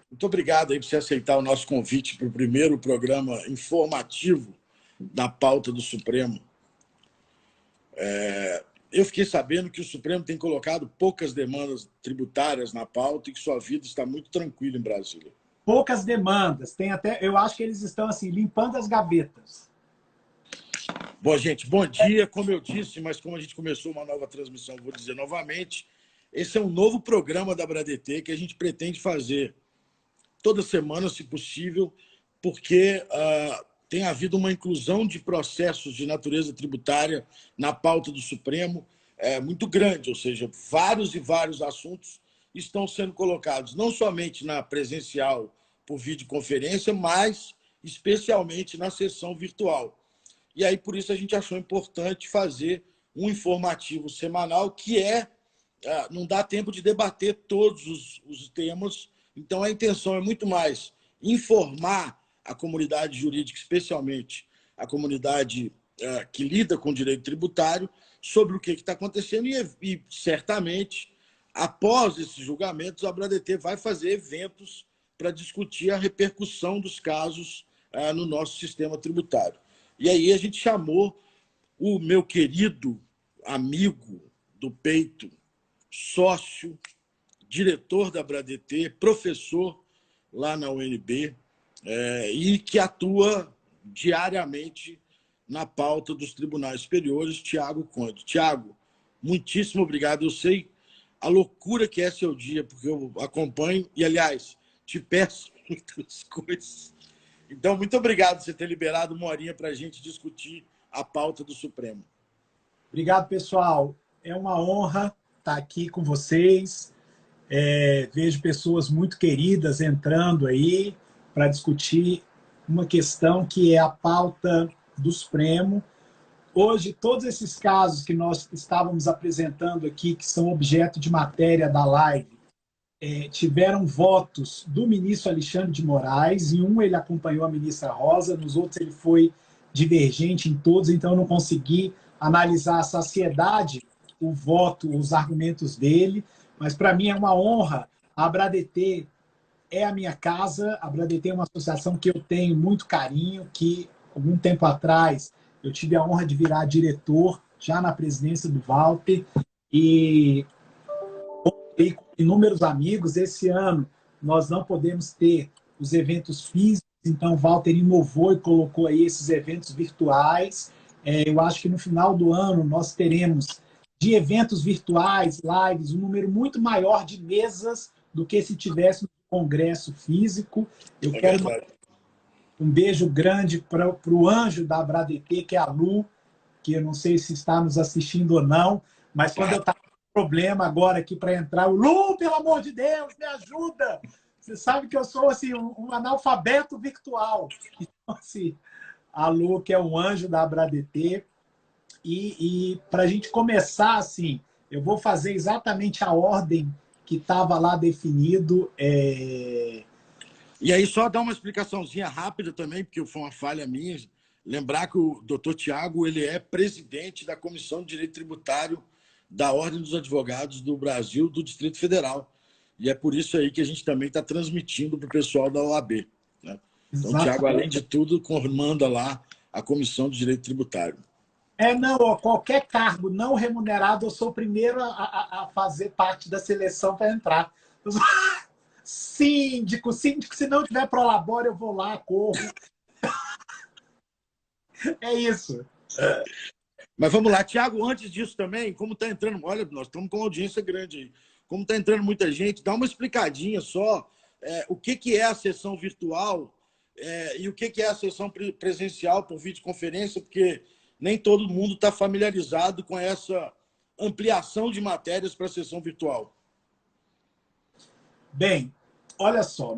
Muito obrigado aí por você aceitar o nosso convite para o primeiro programa informativo da pauta do Supremo. Eu fiquei sabendo que o Supremo tem colocado poucas demandas tributárias na pauta e que sua vida está muito tranquila em Brasília. Poucas demandas. Tem até, eu acho que eles estão assim, limpando as gavetas. Bom, gente, bom dia. Como eu disse, mas como a gente começou uma nova transmissão, vou dizer novamente, esse é um novo programa da Bradt que a gente pretende fazer toda semana, se possível, porque tem havido uma inclusão de processos de natureza tributária na pauta do Supremo muito grande, ou seja, vários e vários assuntos estão sendo colocados, não somente na presencial por videoconferência, mas especialmente na sessão virtual. E aí, por isso, a gente achou importante fazer um informativo semanal que não dá tempo de debater todos os temas. Então, a intenção é muito mais informar a comunidade jurídica, especialmente a comunidade que lida com o direito tributário, sobre o que está acontecendo e, certamente, após esses julgamentos, a Bradt vai fazer eventos para discutir a repercussão dos casos no nosso sistema tributário. E aí a gente chamou o meu querido amigo do peito, sócio, diretor da Bradt, professor lá na UNB, e que atua diariamente na pauta dos tribunais superiores, Tiago Conde. Tiago, muitíssimo obrigado. Eu sei a loucura que é seu dia, porque eu acompanho e, aliás, te peço muitas coisas. Então, muito obrigado por você ter liberado uma horinha para a gente discutir a pauta do Supremo. Obrigado, pessoal. É uma honra estar aqui com vocês. Vejo pessoas muito queridas entrando aí para discutir uma questão que é a pauta do Supremo. Hoje, todos esses casos que nós estávamos apresentando aqui, que são objeto de matéria da live, tiveram votos do ministro Alexandre de Moraes. Em um ele acompanhou a ministra Rosa, nos outros ele foi divergente em todos, então eu não consegui analisar a saciedade, o voto, os argumentos dele, mas para mim é uma honra. A Bradt é a minha casa, a Bradt é uma associação que eu tenho muito carinho, que algum tempo atrás eu tive a honra de virar diretor, já na presidência do Walter, e com inúmeros amigos. Esse ano nós não podemos ter os eventos físicos, então o Walter inovou e colocou aí esses eventos virtuais. Eu acho que no final do ano nós teremos de eventos virtuais, lives, um número muito maior de mesas do que se tivesse um congresso físico. Eu quero um beijo grande para o anjo da Bradt, que é a Lu, que eu não sei se está nos assistindo ou não, mas quando eu estava problema agora aqui para entrar. Lu, pelo amor de Deus, me ajuda! Você sabe que eu sou assim, um analfabeto virtual. Então, assim, a Lu, que é um anjo da Bradt. E para a gente começar, assim, eu vou fazer exatamente a ordem que estava lá definido. E aí, só dar uma explicaçãozinha rápida também, porque foi uma falha minha. Lembrar que o doutor Tiago ele é presidente da Comissão de Direito Tributário da Ordem dos Advogados do Brasil, do Distrito Federal. E é por isso aí que a gente também está transmitindo para o pessoal da OAB. Né? Então, o Tiago, além de tudo, comanda lá a Comissão de Direito Tributário. Não, qualquer cargo não remunerado, eu sou o primeiro a fazer parte da seleção para entrar. Síndico, se não tiver prolabore, eu vou lá, corro. É isso. Mas vamos lá, Tiago, antes disso também, como está entrando, olha, nós estamos com uma audiência grande aí, como está entrando muita gente, dá uma explicadinha só, o que é a sessão virtual e o que é a sessão presencial por videoconferência, porque nem todo mundo está familiarizado com essa ampliação de matérias para a sessão virtual. Bem, olha só,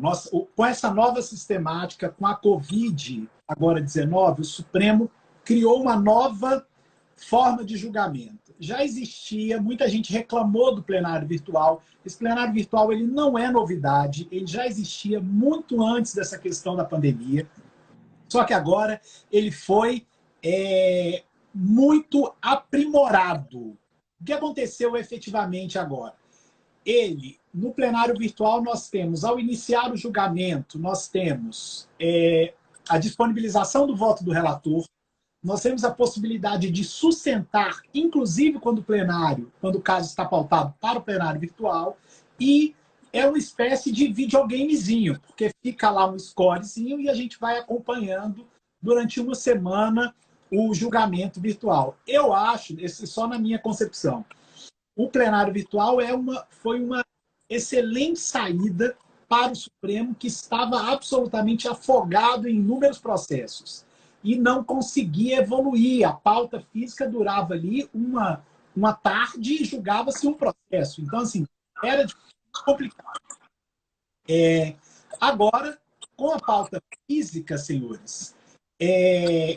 com essa nova sistemática, com a Covid, agora 19, o Supremo criou uma nova forma de julgamento. Já existia, muita gente reclamou do plenário virtual. Esse plenário virtual ele não é novidade, ele já existia muito antes dessa questão da pandemia. Só que agora ele foi muito aprimorado. O que aconteceu efetivamente agora? Ele no plenário virtual nós temos, ao iniciar o julgamento, nós temos a disponibilização do voto do relator, nós temos a possibilidade de sustentar, inclusive quando o caso está pautado para o plenário virtual, e é uma espécie de videogamezinho, porque fica lá um scorezinho e a gente vai acompanhando durante uma semana o julgamento virtual. Eu acho, só na minha concepção, o plenário virtual foi uma excelente saída para o Supremo, que estava absolutamente afogado em inúmeros processos e não conseguia evoluir. A pauta física durava ali uma tarde e julgava-se um processo. Então, assim, era complicado. Agora, com a pauta física, senhores,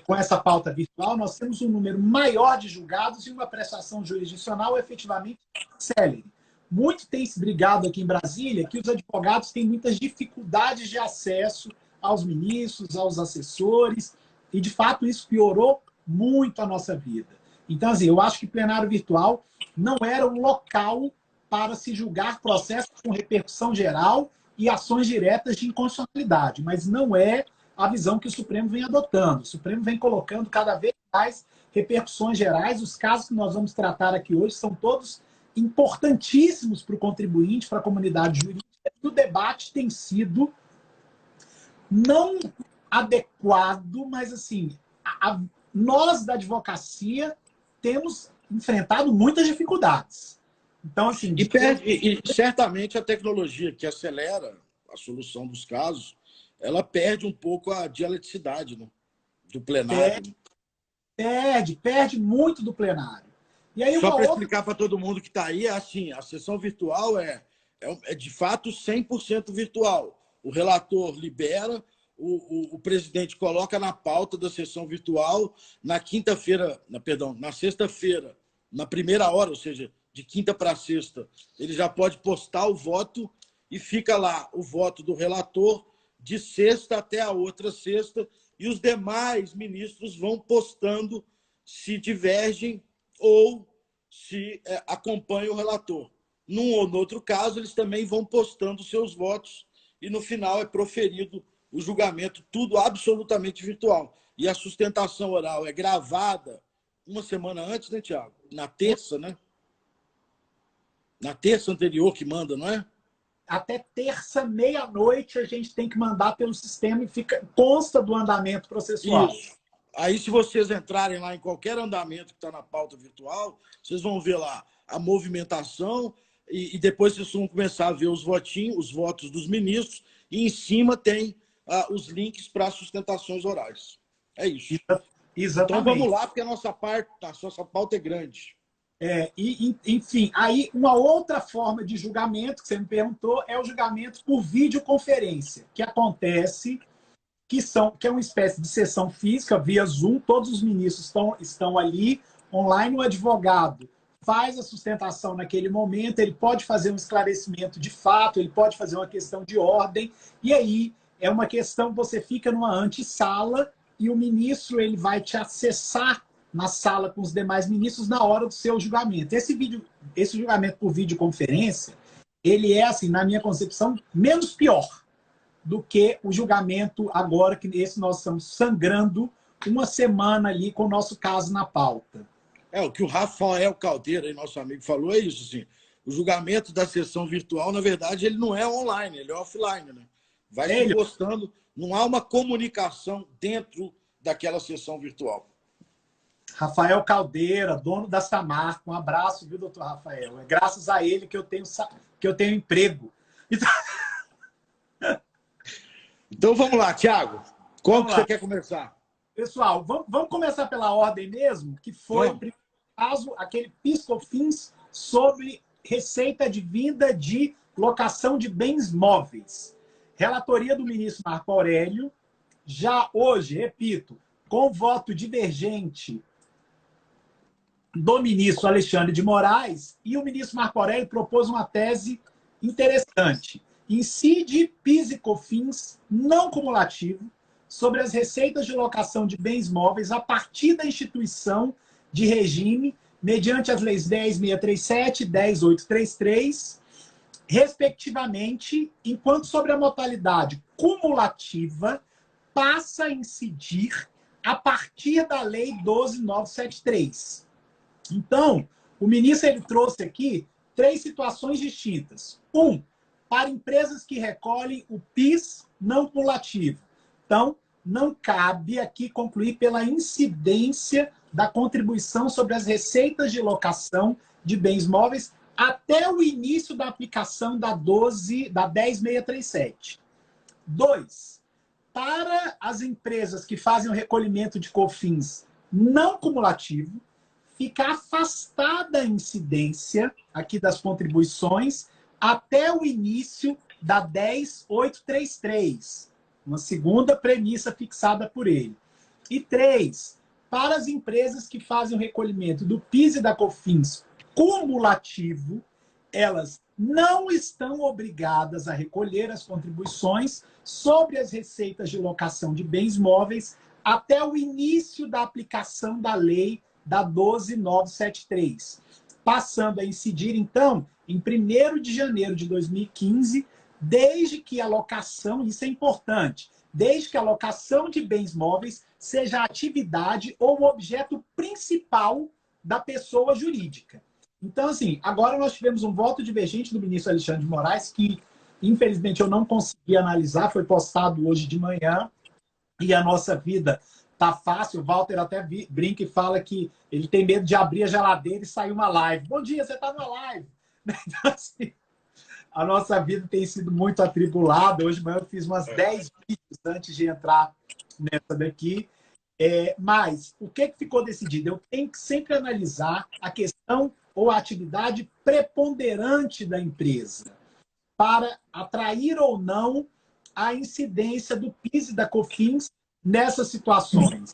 com essa pauta virtual, nós temos um número maior de julgados e uma prestação jurisdicional efetivamente célere. Muito tem se brigado aqui em Brasília que os advogados têm muitas dificuldades de acesso aos ministros, aos assessores, e, de fato, isso piorou muito a nossa vida. Então, assim, eu acho que plenário virtual não era um local para se julgar processos com repercussão geral e ações diretas de inconstitucionalidade, mas não é a visão que o Supremo vem adotando. O Supremo vem colocando cada vez mais repercussões gerais. Os casos que nós vamos tratar aqui hoje são todos importantíssimos para o contribuinte, para a comunidade jurídica, e o debate tem sido não adequado, mas, assim, nós da advocacia temos enfrentado muitas dificuldades. Então, assim... E certamente a tecnologia que acelera a solução dos casos, ela perde um pouco a dialeticidade, né, do plenário. Perde muito do plenário. E aí, só para explicar para todo mundo que está aí, é assim, a sessão virtual é de fato 100% virtual. O relator libera, o presidente coloca na pauta da sessão virtual na sexta-feira, na primeira hora, ou seja, de quinta para sexta, ele já pode postar o voto e fica lá o voto do relator de sexta até a outra sexta, e os demais ministros vão postando se divergem ou se acompanham o relator. Num ou no outro caso, eles também vão postando seus votos e, no final, é proferido o julgamento, tudo absolutamente virtual. E a sustentação oral é gravada uma semana antes, né, Tiago? Na terça, né? Na terça anterior que manda, não é? Até terça, meia-noite, a gente tem que mandar pelo sistema e consta do andamento processual. Isso. Aí, se vocês entrarem lá em qualquer andamento que está na pauta virtual, vocês vão ver lá a movimentação e depois vocês vão começar a ver os votos dos ministros, e em cima tem os links para sustentações orais. É isso. Exatamente. Então vamos lá, porque a nossa pauta é grande. Enfim, aí uma outra forma de julgamento que você me perguntou é o julgamento por videoconferência, que acontece, que é uma espécie de sessão física via Zoom, todos os ministros estão ali online, o advogado faz a sustentação naquele momento, ele pode fazer um esclarecimento de fato, ele pode fazer uma questão de ordem, e aí é uma questão, você fica numa antessala e o ministro ele vai te acessar na sala com os demais ministros na hora do seu julgamento. Esse julgamento por videoconferência, ele é, assim, na minha concepção, menos pior do que o julgamento agora, que nós estamos sangrando uma semana ali com o nosso caso na pauta. O que o Rafael Caldeira, nosso amigo, falou é isso, assim, o julgamento da sessão virtual, na verdade, ele não é online, ele é offline, né? Vai se postando, não há uma comunicação dentro daquela sessão virtual. Rafael Caldeira, dono da Samarco, um abraço, viu, doutor Rafael? É graças a ele que eu tenho emprego. Então vamos lá, Tiago. Como que você quer começar? Pessoal, vamos começar pela ordem mesmo, que foi o primeiro caso, aquele PIS/COFINS sobre receita advinda de locação de bens móveis. Relatoria do ministro Marco Aurélio, já hoje, repito, com voto divergente do ministro Alexandre de Moraes, e o ministro Marco Aurélio propôs uma tese interessante. Incide PIS e COFINS não cumulativo sobre as receitas de locação de bens móveis a partir da instituição de regime mediante as leis 10.637 e 10.833 respectivamente, enquanto sobre a modalidade cumulativa passa a incidir a partir da Lei 12.973. Então, o ministro ele trouxe aqui 3 situações distintas. Para empresas que recolhem o PIS não cumulativo. Então, não cabe aqui concluir pela incidência da contribuição sobre as receitas de locação de bens móveis até o início da aplicação da 10.637. 2. Para as empresas que fazem o recolhimento de COFINS não cumulativo, fica afastada a incidência aqui das contribuições até o início da 10.833, uma segunda premissa fixada por ele. E 3, para as empresas que fazem o recolhimento do PIS e da COFINS cumulativo, elas não estão obrigadas a recolher as contribuições sobre as receitas de locação de bens móveis até o início da aplicação da lei da 12.973, passando a incidir, então, em 1º de janeiro de 2015, desde que a locação, isso é importante, desde que a locação de bens móveis seja a atividade ou o objeto principal da pessoa jurídica. Então, assim, agora nós tivemos um voto divergente do ministro Alexandre de Moraes, que, infelizmente, eu não consegui analisar, foi postado hoje de manhã, e a nossa vida tá fácil. O Walter até brinca e fala que ele tem medo de abrir a geladeira e sair uma live. Bom dia, você está numa live. Então, assim, a nossa vida tem sido muito atribulada. Hoje de manhã eu fiz umas 10 vídeos antes de entrar nessa daqui. Mas o que ficou decidido? Eu tenho que sempre analisar a questão ou a atividade preponderante da empresa para atrair ou não a incidência do PIS e da COFINS nessas situações.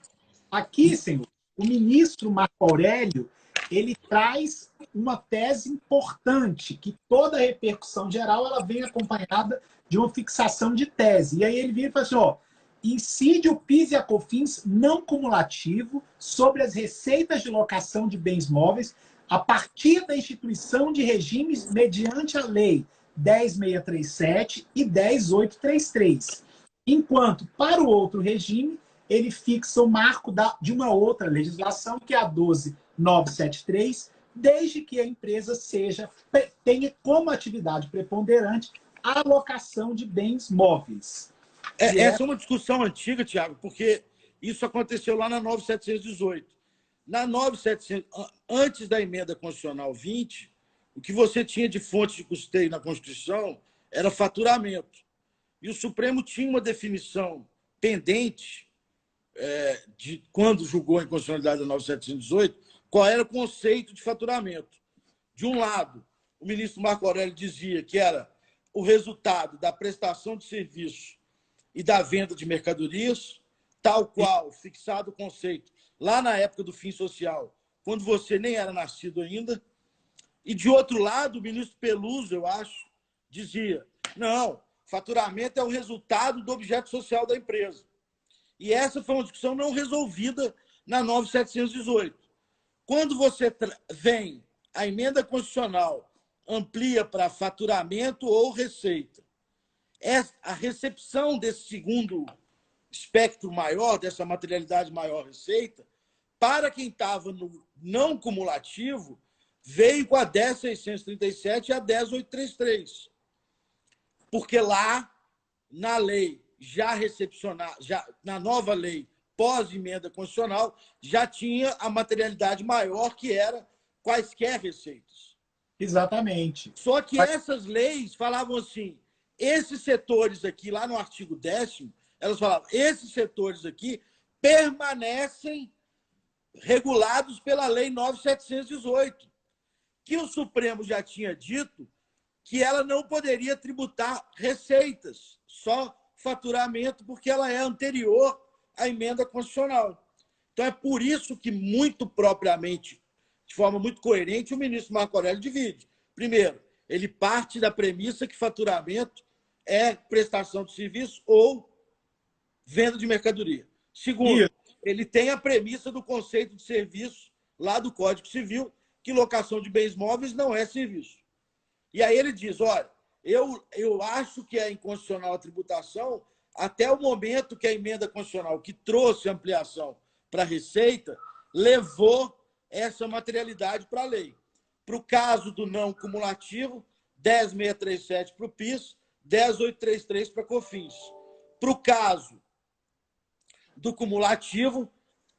Aqui, senhor, o ministro Marco Aurélio, ele traz uma tese importante, que toda a repercussão geral ela vem acompanhada de uma fixação de tese. E aí ele vira e fala assim, incide o PIS e a COFINS não cumulativo sobre as receitas de locação de bens móveis a partir da instituição de regimes mediante a lei 10.637 e 10.833. Enquanto, para o outro regime, ele fixa o marco de uma outra legislação, que é a 12.973, desde que a empresa tenha como atividade preponderante a alocação de bens móveis. Essa é uma discussão antiga, Tiago, porque isso aconteceu lá na 9.718. Na 9.700, antes da emenda constitucional 20, o que você tinha de fonte de custeio na Constituição era faturamento. E o Supremo tinha uma definição pendente, de quando julgou a inconstitucionalidade da 9.718, qual era o conceito de faturamento. De um lado, o ministro Marco Aurélio dizia que era o resultado da prestação de serviço e da venda de mercadorias, tal qual fixado o conceito lá na época do fim social, quando você nem era nascido ainda. E, de outro lado, o ministro Peluso, eu acho, dizia, não, faturamento é o resultado do objeto social da empresa. E essa foi uma discussão não resolvida na 9.718. Quando você vem, a emenda constitucional amplia para faturamento ou receita, a recepção desse segundo espectro maior, dessa materialidade maior receita, para quem estava no não cumulativo, veio com a 10.637 e a 10.833. Porque lá, na lei já recepcionada, na nova lei pós-emenda constitucional, já tinha a materialidade maior, que era quaisquer receitas. Exatamente. Só que essas leis falavam assim, esses setores aqui, lá no artigo 10º, elas falavam, esses setores aqui permanecem regulados pela lei 9.718, que o Supremo já tinha dito que ela não poderia tributar receitas, só faturamento, porque ela é anterior à emenda constitucional. Então, é por isso que, muito propriamente, de forma muito coerente, o ministro Marco Aurélio divide. Primeiro, ele parte da premissa que faturamento é prestação de serviço ou venda de mercadoria. Segundo, ele tem a premissa do conceito de serviço lá do Código Civil, que locação de bens móveis não é serviço. E aí ele diz, olha, eu acho que é inconstitucional a tributação até o momento que a emenda constitucional, que trouxe ampliação para a Receita, levou essa materialidade para a lei. Para o caso do não cumulativo, 10.637 para o PIS, 10.833 para a COFINS. Para o caso do cumulativo,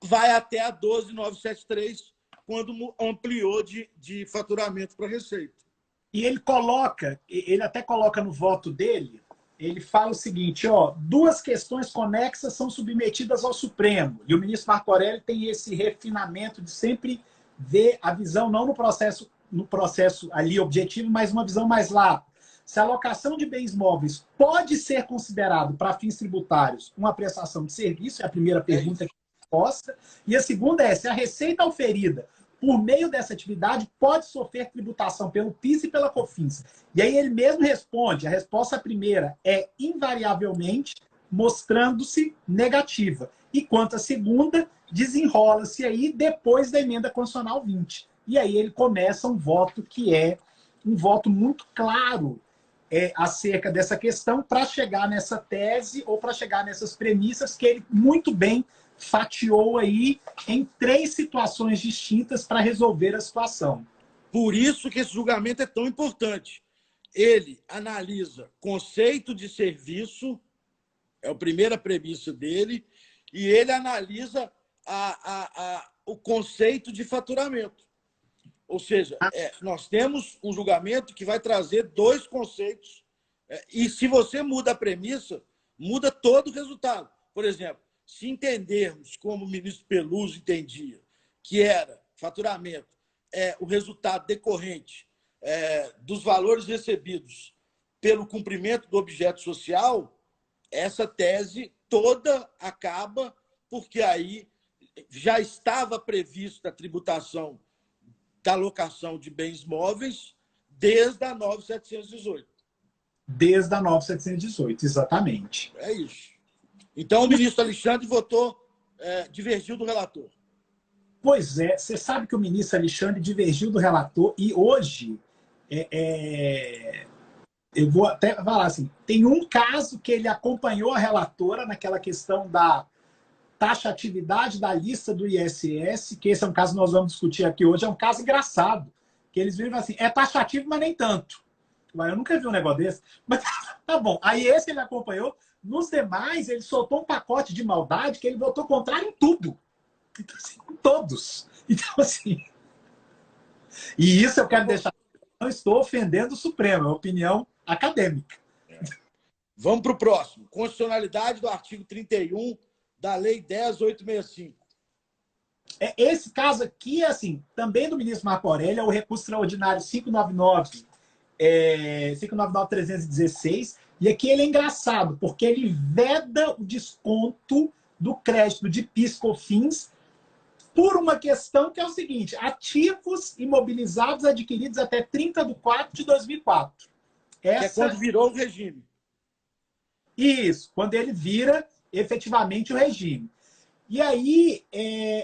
vai até a 12.973, quando ampliou de faturamento para a Receita. E ele até coloca no voto dele, ele fala o seguinte, duas questões conexas são submetidas ao Supremo. E o ministro Marco Aurélio tem esse refinamento de sempre ver a visão, não no processo ali objetivo, mas uma visão mais larga. Se a alocação de bens móveis pode ser considerado para fins tributários uma prestação de serviço, é a primeira pergunta que é resposta. E a segunda é, se a receita oferida por meio dessa atividade pode sofrer tributação pelo PIS e pela COFINS. E aí ele mesmo responde, a resposta primeira é invariavelmente mostrando-se negativa. E quanto à segunda, desenrola-se aí depois da emenda constitucional 20. E aí ele começa um voto que é um voto muito claro acerca dessa questão para chegar nessa tese ou para chegar nessas premissas que ele muito bem fatiou aí em 3 situações distintas para resolver a situação. Por isso que esse julgamento é tão importante. Ele analisa conceito de serviço, é a primeira premissa dele, e ele analisa o conceito de faturamento. Ou seja, nós temos um julgamento que vai trazer 2 conceitos, e se você muda a premissa, muda todo o resultado. Por exemplo, se entendermos como o ministro Peluso entendia, que era faturamento, o resultado decorrente dos valores recebidos pelo cumprimento do objeto social, essa tese toda acaba, porque aí já estava prevista a tributação da alocação de bens móveis desde a 9.718. Desde a 9.718, exatamente. É isso. Então, o ministro Alexandre divergiu do relator. Pois é, você sabe que o ministro Alexandre divergiu do relator e hoje, eu vou até falar assim, tem um caso que ele acompanhou a relatora naquela questão da taxatividade da lista do ISS, que esse é um caso que nós vamos discutir aqui hoje, é um caso engraçado, que eles viram assim, é taxativo, mas nem tanto. Mas eu nunca vi um negócio desse, mas tá bom. Aí esse ele acompanhou, nos demais ele soltou um pacote de maldade que ele votou contrário em tudo. Então, assim, em todos. Então, assim... E isso eu quero deixar... Não estou ofendendo o Supremo, é uma opinião acadêmica. Vamos para o próximo. Constitucionalidade do artigo 31 da Lei 10.865. Esse caso aqui, assim, também do ministro Marco Aurélio, é o recurso extraordinário 599.316, e aqui ele é engraçado, porque ele veda o desconto do crédito de PIS/COFINS por uma questão que é o seguinte, ativos imobilizados adquiridos até 30/4/2004. Que é quando virou o regime. Isso, quando ele vira efetivamente o regime. E aí,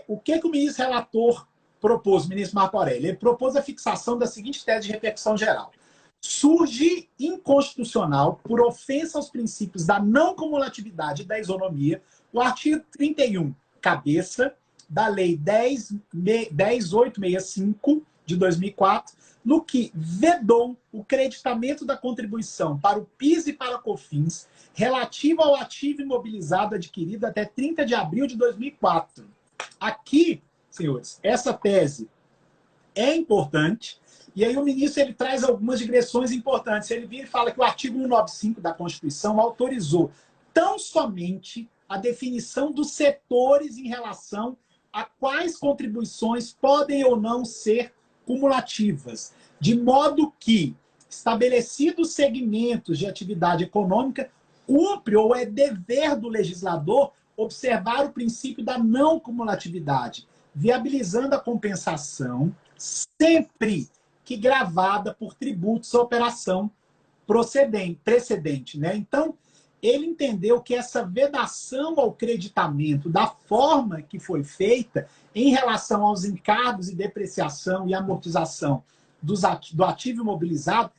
o que o ministro relator propôs, o ministro Marco Aurélio? Ele propôs a fixação da seguinte tese de repercussão geral. Surge inconstitucional, por ofensa aos princípios da não cumulatividade e da isonomia, o artigo 31, cabeça, da Lei 10.865, de 2004, no que vedou o creditamento da contribuição para o PIS e para a COFINS relativo ao ativo imobilizado adquirido até 30 de abril de 2004. Aqui, senhores, essa tese é importante, e aí o ministro ele traz algumas digressões importantes. Ele vira e fala que o artigo 195 da Constituição autorizou tão somente a definição dos setores em relação a quais contribuições podem ou não ser cumulativas, de modo que, estabelecidos segmentos de atividade econômica, cumpre ou é dever do legislador observar o princípio da não cumulatividade, viabilizando a compensação sempre que gravada por tributos à operação precedente. Né? Então, ele entendeu que essa vedação ao creditamento da forma que foi feita em relação aos encargos e depreciação e amortização do ativo imobilizado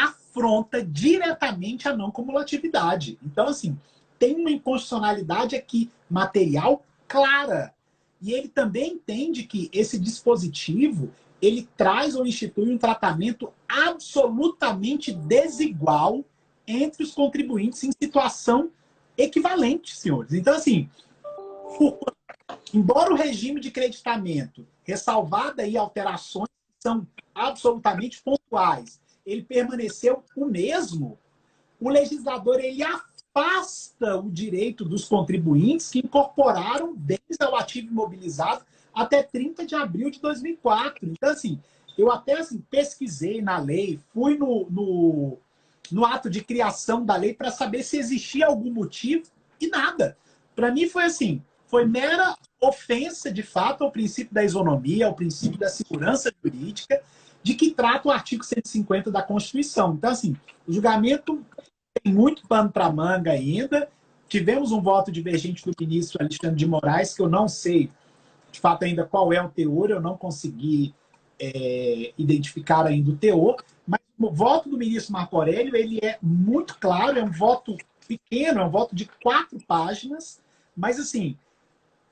afronta diretamente a não cumulatividade. Então, assim, tem uma inconstitucionalidade aqui material clara. E ele também entende que esse dispositivo ele traz ou institui um tratamento absolutamente desigual entre os contribuintes em situação equivalente, senhores. Então, assim, embora o regime de creditamento, ressalvada aí alterações que são absolutamente pontuais, ele permaneceu o mesmo, o legislador ele afasta o direito dos contribuintes que incorporaram bens ao ativo imobilizado até 30 de abril de 2004. Então, assim, eu até assim, pesquisei na lei, fui no ato de criação da lei para saber se existia algum motivo e nada. Para mim foi assim, foi mera ofensa, de fato, ao princípio da isonomia, ao princípio da segurança jurídica, de que trata o artigo 150 da Constituição. Então, assim, o julgamento tem muito pano para manga ainda. Tivemos um voto divergente do ministro Alexandre de Moraes, que eu não sei, de fato, ainda qual é o teor, eu não consegui identificar ainda o teor, mas o voto do ministro Marco Aurélio ele é muito claro, é um voto pequeno, é um voto de 4 páginas, mas, assim,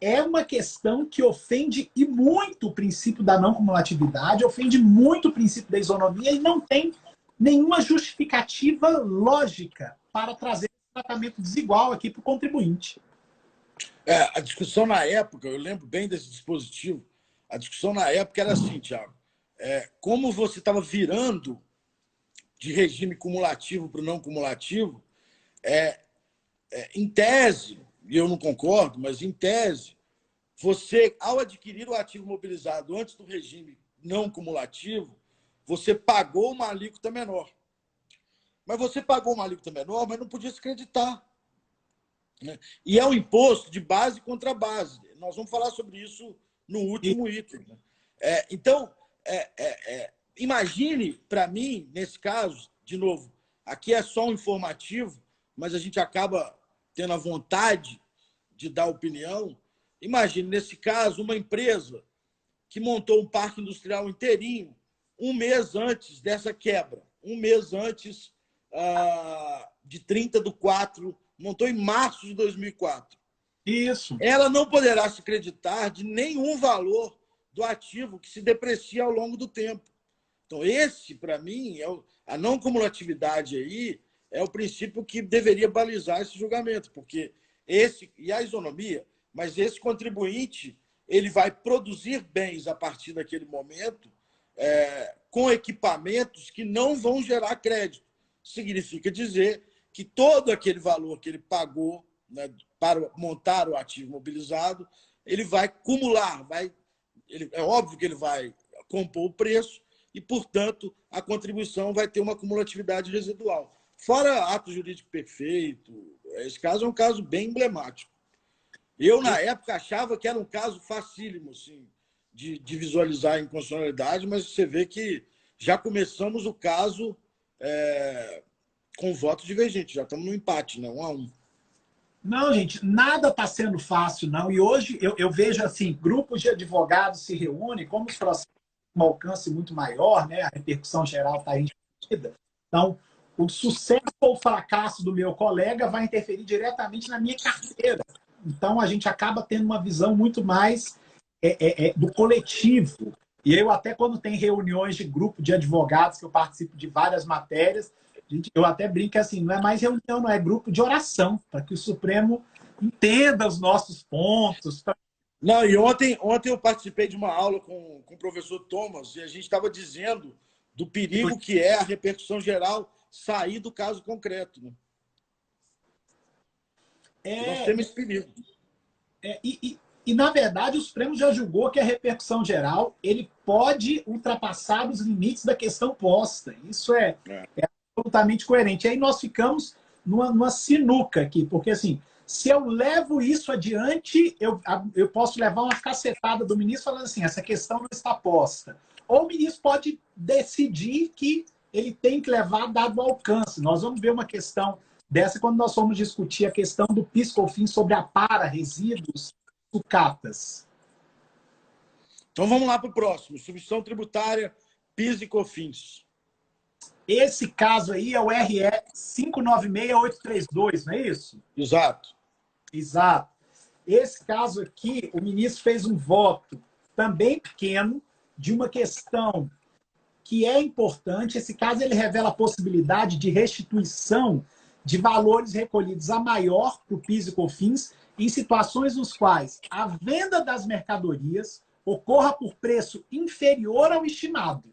é uma questão que ofende e muito o princípio da não cumulatividade, ofende muito o princípio da isonomia e não tem nenhuma justificativa lógica para trazer um tratamento desigual aqui para o contribuinte. A discussão na época, eu lembro bem desse dispositivo, a discussão na época era assim, Thiago, como você estava virando de regime cumulativo para o não cumulativo, em tese, e eu não concordo, mas em tese, você, ao adquirir o ativo imobilizado antes do regime não cumulativo, você pagou uma alíquota menor. Mas você pagou uma alíquota menor, mas não podia se creditar. Né? E é um imposto de base contra base. Nós vamos falar sobre isso no último item. Né? Então, imagine, para mim, nesse caso, de novo, aqui é só um informativo, mas a gente acaba tendo a vontade de dar opinião. Imagine, nesse caso, uma empresa que montou um parque industrial inteirinho um mês antes dessa quebra, um mês antes de 30/4, montou em março de 2004. Isso. Ela não poderá se creditar de nenhum valor do ativo que se deprecia ao longo do tempo. Então, esse, para mim, a não cumulatividade aí é o princípio que deveria balizar esse julgamento, porque e a isonomia, mas esse contribuinte ele vai produzir bens a partir daquele momento com equipamentos que não vão gerar crédito. Significa dizer que todo aquele valor que ele pagou, né, para montar o ativo mobilizado, ele vai acumular, é óbvio que ele vai compor o preço e, portanto, a contribuição vai ter uma cumulatividade residual. Fora ato jurídico perfeito, esse caso é um caso bem emblemático. Eu, na época, achava que era um caso facílimo, assim, de visualizar a inconstitucionalidade, mas você vê que já começamos o caso com voto divergente, já estamos no empate, né? 1-1. Não, gente, nada está sendo fácil, não. E hoje eu vejo assim, grupos de advogados se reúnem, como os processos têm um alcance muito maior, né? A repercussão geral está aí. Então, o sucesso ou o fracasso do meu colega vai interferir diretamente na minha carteira. Então, a gente acaba tendo uma visão muito mais do coletivo. E eu até quando tem reuniões de grupo de advogados, que eu participo de várias matérias, eu até brinco assim, não é mais reunião, não é grupo de oração, para que o Supremo entenda os nossos pontos. Não, e ontem eu participei de uma aula com o professor Thomas e a gente estava dizendo do perigo que é a repercussão geral sair do caso concreto. Né? Nós temos esse perigo. E, na verdade, o Supremo já julgou que a repercussão geral ele pode ultrapassar os limites da questão posta. Isso é absolutamente coerente. E aí nós ficamos numa sinuca aqui, porque assim, se eu levo isso adiante, eu posso levar uma cacetada do ministro falando assim, essa questão não está posta. Ou o ministro pode decidir que ele tem que levar dado o alcance. Nós vamos ver uma questão dessa quando nós formos discutir a questão do PIS/COFINS sobre a para, resíduos, sucatas. Então vamos lá para o próximo. Substituição tributária, PIS e COFINS. Esse caso aí é o RE 596832, não é isso? Exato. Exato. Esse caso aqui, o ministro fez um voto também pequeno de uma questão que é importante. Esse caso ele revela a possibilidade de restituição de valores recolhidos a maior para o PIS e COFINS em situações nos quais a venda das mercadorias ocorra por preço inferior ao estimado.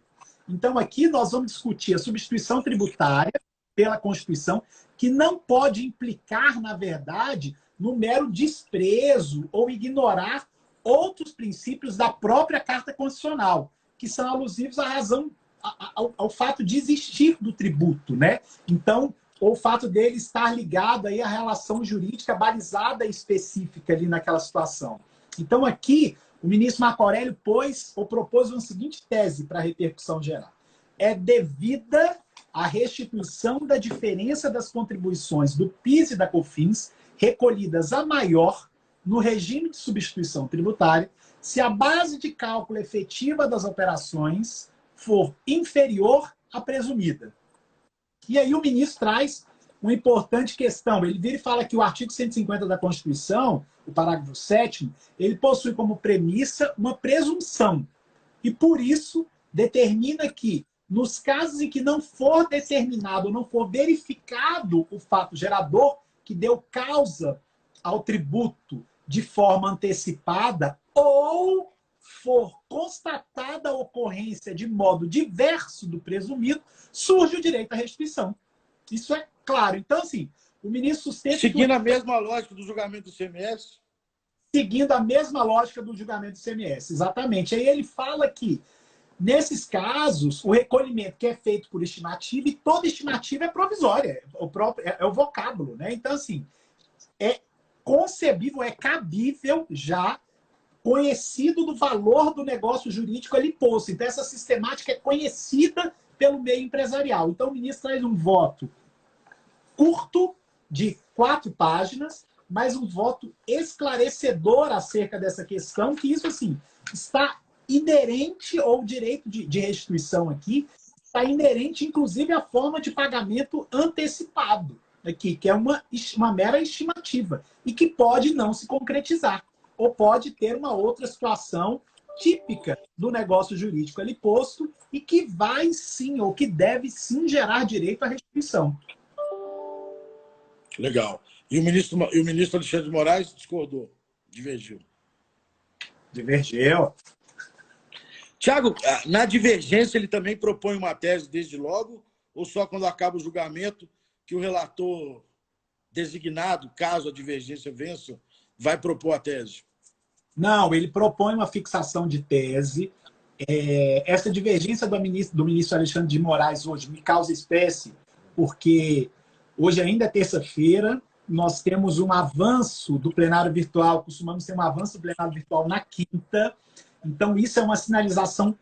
Então, aqui nós vamos discutir a substituição tributária pela Constituição, que não pode implicar, na verdade, no mero desprezo ou ignorar outros princípios da própria Carta Constitucional, que são alusivos à razão, ao fato de existir do tributo, né? Então, o fato dele estar ligado aí à relação jurídica balizada e específica ali naquela situação. Então, aqui, o ministro Marco Aurélio propôs uma seguinte tese para a repercussão geral. É devida a restituição da diferença das contribuições do PIS e da COFINS recolhidas a maior no regime de substituição tributária se a base de cálculo efetiva das operações for inferior à presumida. E aí o ministro traz uma importante questão. Ele vira e fala que o artigo 150 da Constituição, o parágrafo 7º, ele possui como premissa uma presunção. E por isso determina que, nos casos em que não for determinado, não for verificado o fato gerador que deu causa ao tributo de forma antecipada ou for constatada a ocorrência de modo diverso do presumido, surge o direito à restituição. Isso é claro. Então, assim, o ministro sustenta... Seguindo a mesma lógica do julgamento do CMS? Seguindo a mesma lógica do julgamento do CMS, exatamente. Aí ele fala que, nesses casos, o recolhimento que é feito por estimativa, e toda estimativa é provisória, é o vocábulo, né? Então, assim, é concebível, é cabível já, conhecido do valor do negócio jurídico ali posto. Então, essa sistemática é conhecida pelo meio empresarial. Então, o ministro traz um voto curto, de 4 páginas, mas um voto esclarecedor acerca dessa questão, que isso, assim, está inerente, ou o direito de restituição aqui, está inerente, inclusive, à forma de pagamento antecipado, aqui, que é uma mera estimativa, e que pode não se concretizar, ou pode ter uma outra situação típica do negócio jurídico ali posto, e que vai sim, ou que deve sim gerar direito à restituição. Legal. E o ministro Alexandre de Moraes discordou, divergiu. Divergiu. Tiago, na divergência ele também propõe uma tese desde logo, ou só quando acaba o julgamento que o relator designado, caso a divergência vença, vai propor a tese? Não, ele propõe uma fixação de tese. Essa divergência do ministro Alexandre de Moraes hoje me causa espécie, porque hoje ainda é terça-feira, nós temos um avanço do plenário virtual, costumamos ter um avanço do plenário virtual na quinta, então isso é uma sinalização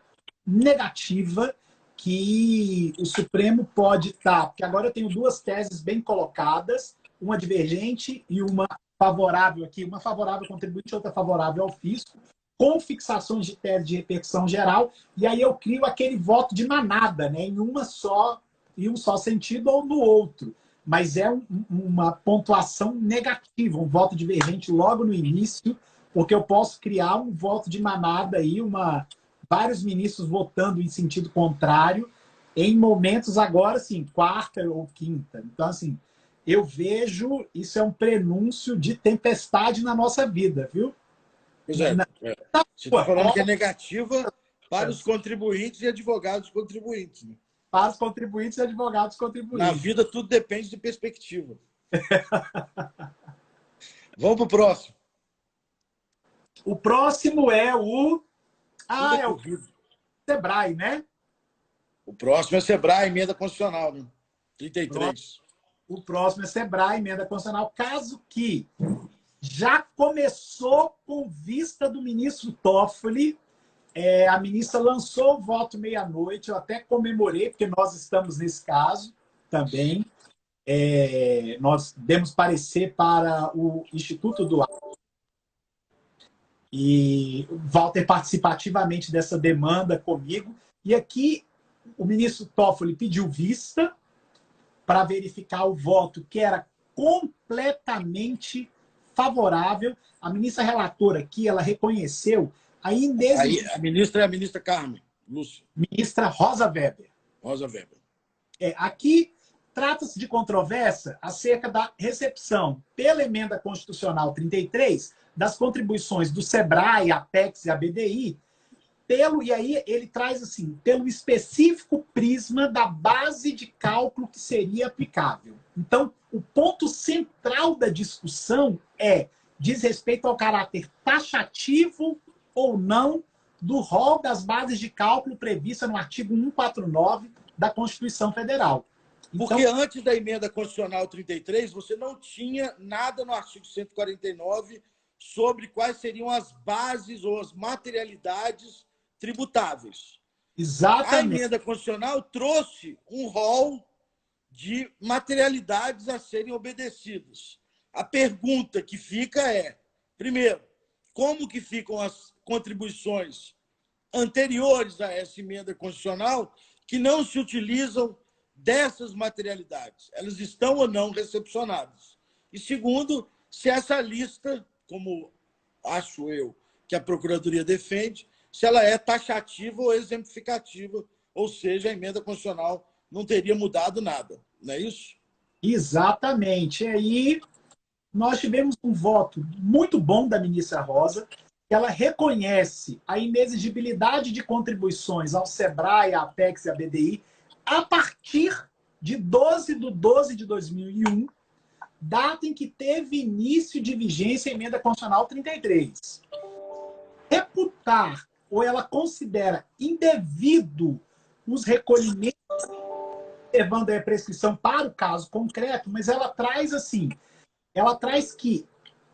negativa que o Supremo pode estar, porque agora eu tenho 2 teses bem colocadas, uma divergente e uma favorável aqui, uma favorável ao contribuinte e outra favorável ao fisco, com fixações de tese de repercussão geral, e aí eu crio aquele voto de manada, né, em um só sentido ou no outro. Mas é uma pontuação negativa, um voto divergente logo no início, porque eu posso criar um voto de manada aí, vários ministros votando em sentido contrário, em momentos agora, assim, quarta ou quinta. Então, assim, eu vejo, isso é um prenúncio de tempestade na nossa vida, viu? Pois é. Você está falando que é negativa para os contribuintes e advogados contribuintes, né? Para os contribuintes e advogados contribuintes. Na vida, tudo depende de perspectiva. Vamos para o próximo. O próximo é o... é o corrido. Sebrae, né? O próximo é Sebrae, emenda constitucional, né? 33. O próximo é Sebrae, emenda constitucional. Caso que já começou com vista do ministro Toffoli. A ministra lançou o voto meia-noite, eu até comemorei, porque nós estamos nesse caso também. Nós demos parecer para o Instituto do Ar. E Walter participa ativamente dessa demanda comigo. E aqui o ministro Toffoli pediu vista para verificar o voto, que era completamente favorável. A ministra relatora aqui, ela reconheceu a inexistência. A ministra é a ministra Carmen Lúcia. Ministra Rosa Weber. Rosa Weber. Aqui trata-se de controvérsia acerca da recepção pela emenda constitucional 33 das contribuições do SEBRAE, Apex e a BDI, e aí ele traz assim, pelo específico prisma da base de cálculo que seria aplicável. Então, o ponto central da discussão diz respeito ao caráter taxativo ou não do rol das bases de cálculo prevista no artigo 149 da Constituição Federal. Porque antes da emenda constitucional 33, você não tinha nada no artigo 149 sobre quais seriam as bases ou as materialidades tributáveis. Exatamente. A emenda constitucional trouxe um rol de materialidades a serem obedecidas. A pergunta que fica é, primeiro, como que ficam as contribuições anteriores a essa emenda constitucional que não se utilizam dessas materialidades? Elas estão ou não recepcionadas? E segundo, se essa lista, como acho eu que a Procuradoria defende, se ela é taxativa ou exemplificativa, ou seja, a emenda constitucional não teria mudado nada, não é isso? Exatamente. E aí nós tivemos um voto muito bom da ministra Rosa, que ela reconhece a inexigibilidade de contribuições ao SEBRAE, à Apex e à BDI a partir de 12 de 2001, data em que teve início de vigência a emenda constitucional 33. Reputar ou ela considera indevido os recolhimentos, levando a prescrição para o caso concreto, mas ela traz assim, ela traz que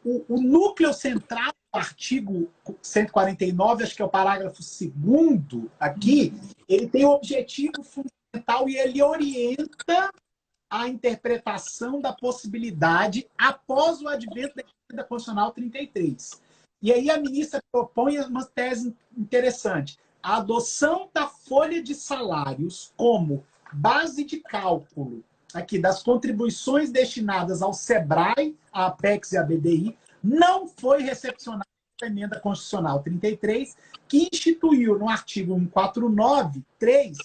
o núcleo central do artigo 149, acho que é o parágrafo 2º aqui, ele tem o objetivo fundamental e ele orienta a interpretação da possibilidade após o advento da emenda constitucional 33. E aí a ministra propõe uma tese interessante. A adoção da folha de salários como base de cálculo aqui das contribuições destinadas ao SEBRAE, à Apex e à BDI não foi recepcionada pela emenda constitucional 33, que instituiu no artigo 149, 3,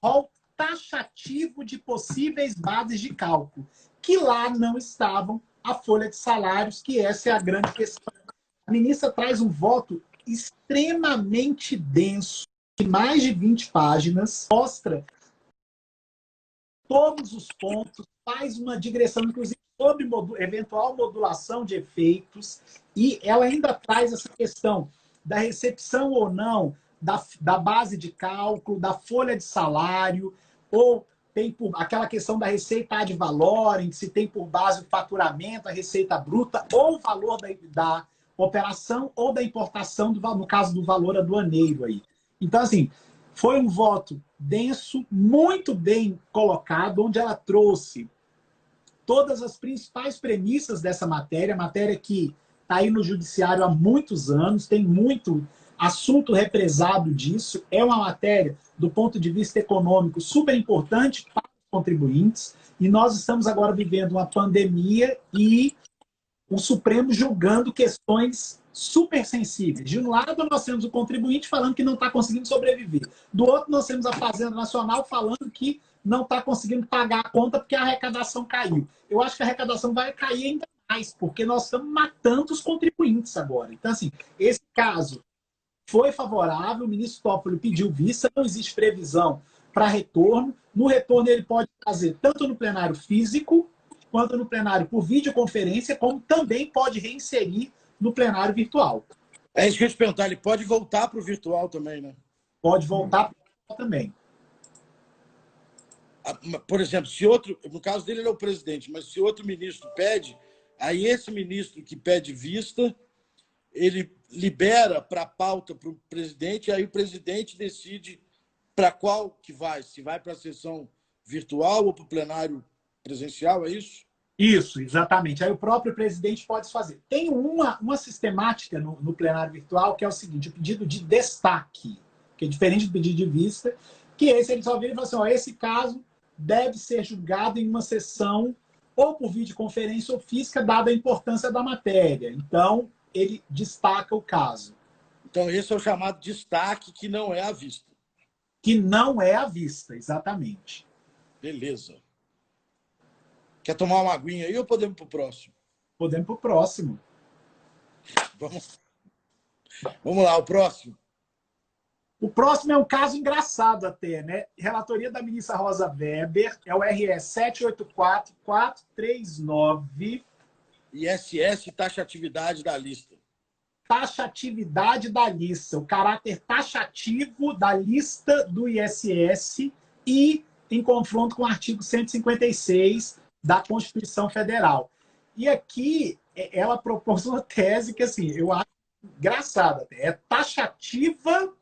rol taxativo de possíveis bases de cálculo, que lá não estavam a folha de salários, que essa é a grande questão. A ministra traz um voto extremamente denso, de mais de 20 páginas, mostra todos os pontos, faz uma digressão, inclusive, sobre eventual modulação de efeitos, e ela ainda traz essa questão da recepção ou não da base de cálculo, da folha de salário, ou tem aquela questão da receita ad valorem, se tem por base o faturamento, a receita bruta, ou o valor da operação ou da importação, no caso do valor aduaneiro aí. Então, assim, foi um voto denso, muito bem colocado, onde ela trouxe todas as principais premissas dessa matéria que está aí no judiciário há muitos anos, tem muito assunto represado disso, é uma matéria, do ponto de vista econômico, super importante para os contribuintes, e nós estamos agora vivendo uma pandemia e o Supremo julgando questões super sensíveis. De um lado, nós temos o contribuinte falando que não está conseguindo sobreviver. Do outro, nós temos a Fazenda Nacional falando que não está conseguindo pagar a conta porque a arrecadação caiu. Eu acho que a arrecadação vai cair ainda mais, porque nós estamos matando os contribuintes agora. Então, assim, esse caso foi favorável, o ministro Toffoli pediu vista, não existe previsão para retorno. No retorno, ele pode fazer tanto no plenário físico, quanto no plenário por videoconferência, como também pode reinserir no plenário virtual. É isso que eu ia te perguntar, ele pode voltar para o virtual também, né? Pode voltar para o virtual também. Por exemplo, se outro, no caso dele ele é o presidente, mas se outro ministro pede, aí esse ministro que pede vista, ele libera para a pauta para o presidente, e aí o presidente decide para qual que vai, se vai para a sessão virtual ou para o plenário presencial, é isso? Isso, exatamente. Aí o próprio presidente pode fazer. Tem uma sistemática no plenário virtual que é o seguinte, o pedido de destaque, que é diferente do pedido de vista, que esse ele só vira e fala assim, ó, esse caso deve ser julgado em uma sessão ou por videoconferência ou física, dada a importância da matéria. Então, ele destaca o caso. Então, esse é o chamado destaque, que não é à vista. Que não é à vista, exatamente. Beleza. Quer tomar uma aguinha aí ou podemos para o próximo? Podemos para o próximo. Vamos lá, o próximo. O próximo é um caso engraçado até, né? Relatoria da ministra Rosa Weber, é o RS 784439. ISS, taxatividade da lista. Taxatividade da lista, o caráter taxativo da lista do ISS e em confronto com o artigo 156 da Constituição Federal. E aqui ela propôs uma tese que, assim, eu acho engraçada. É taxativa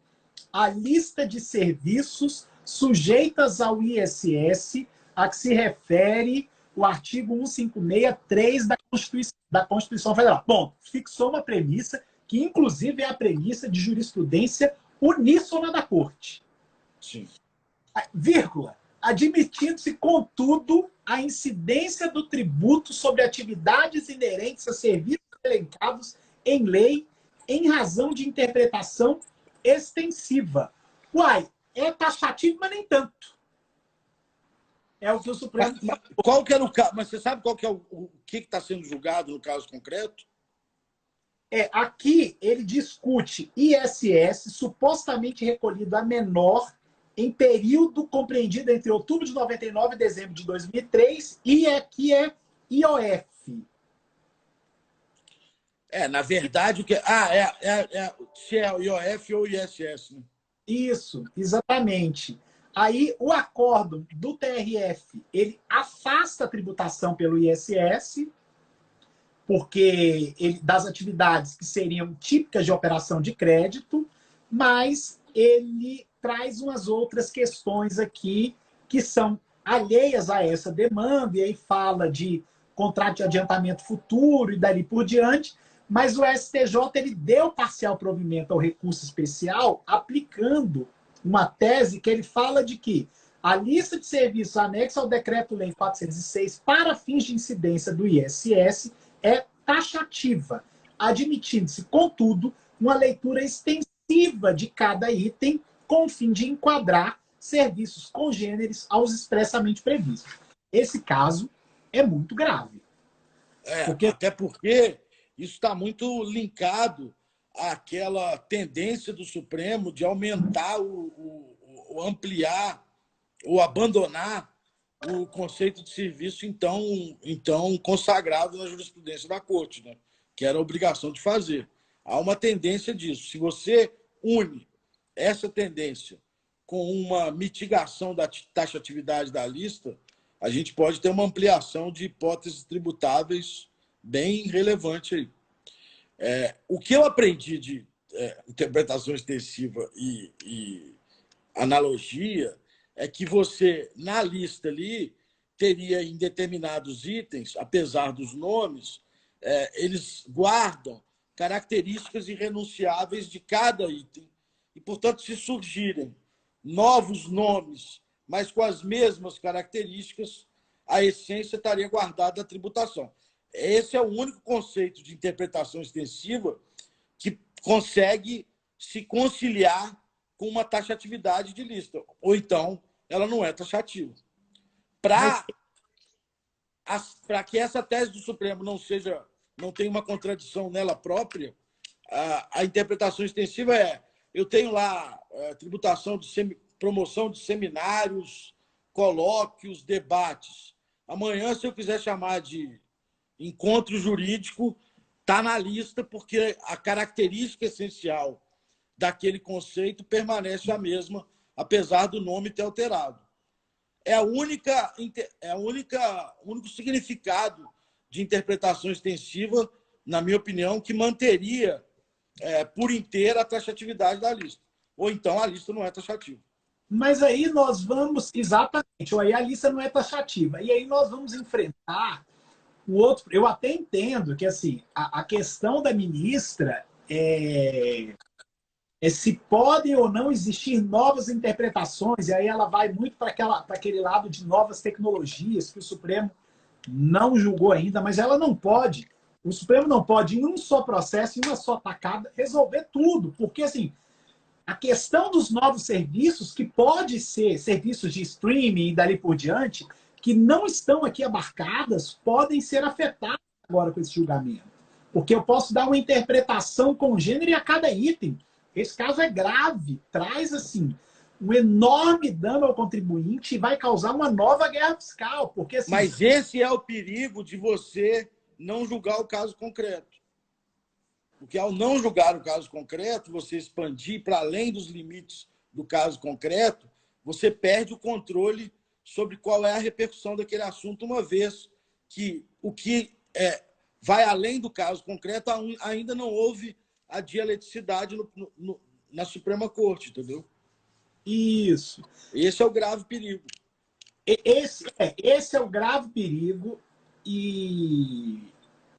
a lista de serviços sujeitas ao ISS a que se refere o artigo 156.3 da Constituição Federal. Bom, fixou uma premissa que, inclusive, é a premissa de jurisprudência uníssona da Corte. Sim. Vírgula. Admitindo-se, contudo, a incidência do tributo sobre atividades inerentes a serviços elencados em lei em razão de interpretação extensiva. Uai, é taxativo, mas nem tanto. É o que o Supremo... Qual que era o caso? Mas você sabe qual que é o que está sendo julgado no caso concreto? Aqui ele discute ISS supostamente recolhido a menor em período compreendido entre outubro de 99 e dezembro de 2003, e aqui é IOF. Na verdade, o que se é o IOF ou ISS, né? Isso, exatamente. Aí o acórdão do TRF, ele afasta a tributação pelo ISS, porque das atividades que seriam típicas de operação de crédito, mas ele traz umas outras questões aqui que são alheias a essa demanda, e aí fala de contrato de adiantamento futuro e dali por diante, mas o STJ ele deu parcial provimento ao recurso especial, aplicando uma tese que ele fala de que a lista de serviços anexa ao Decreto-Lei 406 para fins de incidência do ISS é taxativa, admitindo-se, contudo, uma leitura extensiva de cada item com o fim de enquadrar serviços congêneres aos expressamente previstos. Esse caso é muito grave. Até porque isso está muito linkado àquela tendência do Supremo de aumentar, o ampliar, ou abandonar o conceito de serviço então consagrado na jurisprudência da Corte, né? Que era a obrigação de fazer. Há uma tendência disso. Se você une essa tendência com uma mitigação da taxatividade da lista, a gente pode ter uma ampliação de hipóteses tributáveis bem relevante aí. O que eu aprendi de interpretação extensiva e analogia é que você, na lista ali, teria em determinados itens, apesar dos nomes, eles guardam características irrenunciáveis de cada item. E, portanto, se surgirem novos nomes, mas com as mesmas características, a essência estaria guardada da tributação. Esse é o único conceito de interpretação extensiva que consegue se conciliar com uma taxatividade de lista. Ou então, ela não é taxativa. Para que essa tese do Supremo não tenha uma contradição nela própria, a interpretação extensiva eu tenho lá tributação de promoção de seminários, colóquios, debates. Amanhã, se eu quiser chamar de encontro jurídico, está na lista, porque a característica essencial daquele conceito permanece a mesma, apesar do nome ter alterado. É o único significado de interpretação extensiva, na minha opinião, que manteria por inteira a taxatividade da lista. Ou então a lista não é taxativa. Mas aí nós vamos... Exatamente. Ou aí a lista não é taxativa. E aí nós vamos enfrentar o outro... Eu até entendo que assim, a questão da ministra se podem ou não existir novas interpretações, e aí ela vai muito para aquele lado de novas tecnologias que o Supremo não julgou ainda, mas ela não pode, o Supremo não pode, em um só processo, em uma só tacada, resolver tudo, porque assim, a questão dos novos serviços, que pode ser serviços de streaming e dali por diante, que não estão aqui abarcadas, podem ser afetadas agora com esse julgamento. Porque eu posso dar uma interpretação congênere a cada item. Esse caso é grave, traz assim um enorme dano ao contribuinte e vai causar uma nova guerra fiscal. Porque, assim, mas esse é o perigo de você não julgar o caso concreto. Porque ao não julgar o caso concreto, você expandir para além dos limites do caso concreto, você perde o controle sobre qual é a repercussão daquele assunto, uma vez que o que vai além do caso concreto ainda não houve a dialeticidade na Suprema Corte, entendeu? isso. Esse é o grave perigo. Esse é o grave perigo e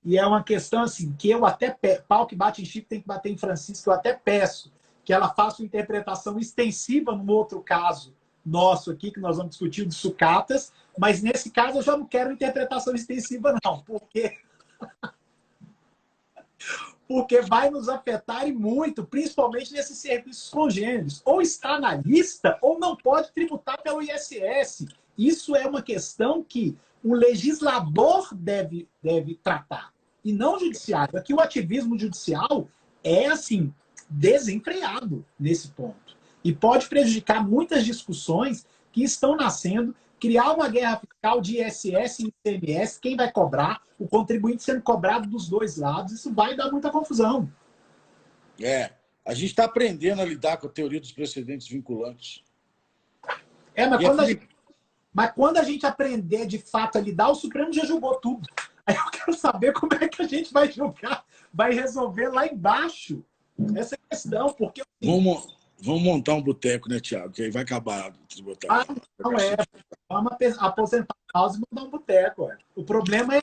é uma questão assim, que eu até pau que bate em Chico tem que bater em Francisco, eu até peço que ela faça uma interpretação extensiva num outro caso nosso aqui, que nós vamos discutir de sucatas, mas nesse caso eu já não quero interpretação extensiva não, porque vai nos afetar e muito, principalmente nesses serviços congêneres. Ou está na lista, ou não pode tributar pelo ISS. Isso é uma questão que o legislador deve tratar, e não o judiciário. Aqui o ativismo judicial é, assim, desenfreado nesse ponto. E pode prejudicar muitas discussões que estão nascendo, criar uma guerra fiscal de ISS e ICMS, quem vai cobrar, o contribuinte sendo cobrado dos dois lados, isso vai dar muita confusão. A gente está aprendendo a lidar com a teoria dos precedentes vinculantes. Mas quando a gente aprender de fato a lidar, o Supremo já julgou tudo. Aí eu quero saber como é que a gente vai julgar, vai resolver lá embaixo essa questão, porque... Vamos montar um boteco, né, Tiago? Que aí vai acabar. Não é. Vamos aposentar a pausa e mandar um boteco. O problema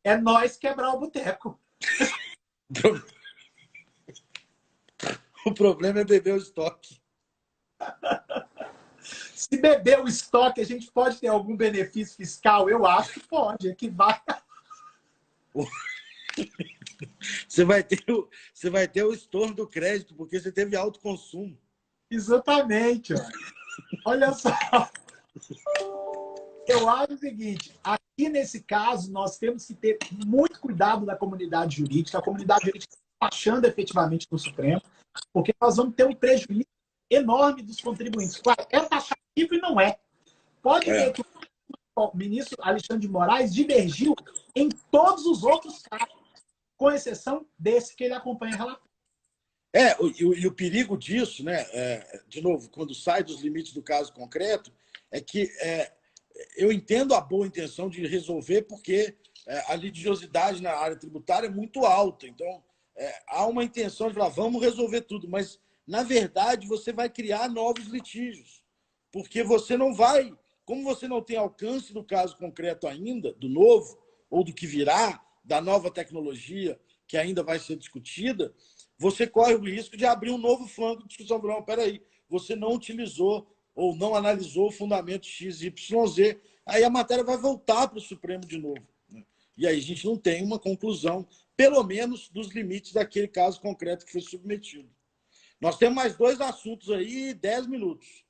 é nós quebrar o boteco. O problema é beber o estoque. Se beber o estoque, a gente pode ter algum benefício fiscal? Eu acho que pode. É que vai... Você vai ter o estorno do crédito, porque você teve alto consumo. Exatamente. Olha só. Eu acho o seguinte, aqui nesse caso, nós temos que ter muito cuidado da comunidade jurídica, a comunidade jurídica está achando efetivamente no Supremo, porque nós vamos ter um prejuízo enorme dos contribuintes. Claro, é taxativo e não é. Pode ver que o ministro Alexandre de Moraes divergiu em todos os outros casos, com exceção desse que ele acompanha relatório. E o perigo disso, né, de novo, quando sai dos limites do caso concreto, é que eu entendo a boa intenção de resolver, porque a litigiosidade na área tributária é muito alta. Então, há uma intenção de falar, vamos resolver tudo, mas, na verdade, você vai criar novos litígios, porque você não vai, como você não tem alcance do caso concreto ainda, do novo, ou do que virá, da nova tecnologia que ainda vai ser discutida, você corre o risco de abrir um novo flanco de discussão. Não, peraí, você não utilizou ou não analisou o fundamento X, Y, Z, aí a matéria vai voltar para o Supremo de novo. Né? E aí a gente não tem uma conclusão, pelo menos dos limites daquele caso concreto que foi submetido. Nós temos mais 2 assuntos aí, 10 minutos.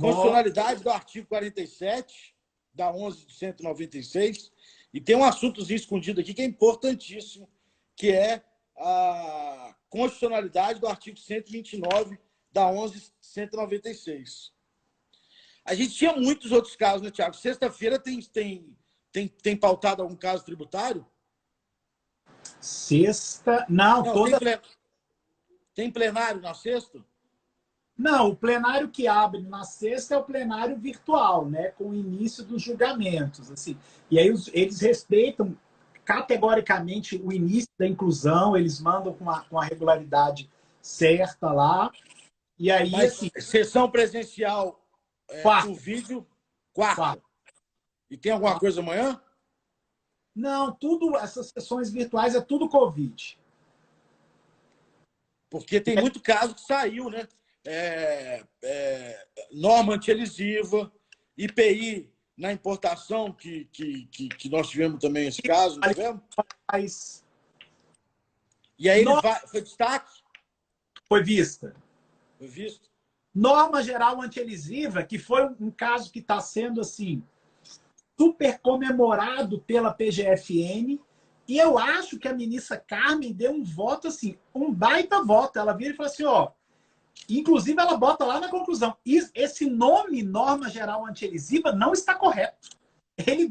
Constitucionalidade do artigo 47, da 11.196, e tem um assuntozinho escondido aqui que é importantíssimo, que é a constitucionalidade do artigo 129 da 11.196. A gente tinha muitos outros casos, né, Tiago? Sexta-feira tem pautado algum caso tributário? Sexta... Não, toda... Tem plenário na sexta? Não, o plenário que abre na sexta é o plenário virtual, né, com o início dos julgamentos. Assim. E aí eles respeitam categoricamente o início da inclusão, eles mandam com a regularidade certa lá. E aí, mas, assim, sessão presencial por vídeo, quarta. E tem alguma coisa amanhã? Não, essas sessões virtuais é tudo Covid. Porque tem muito caso que saiu, né? Norma antielisiva, IPI na importação, que nós tivemos também esse caso, não tivemos? Mas E aí ele foi destaque? foi vista. Foi visto? Norma geral antielisiva, que foi um caso que está sendo assim super comemorado pela PGFN, e eu acho que a ministra Carmen deu um voto assim, um baita voto. Ela vira e fala assim, ó, inclusive ela bota lá na conclusão, esse nome norma geral antielisiva não está correto.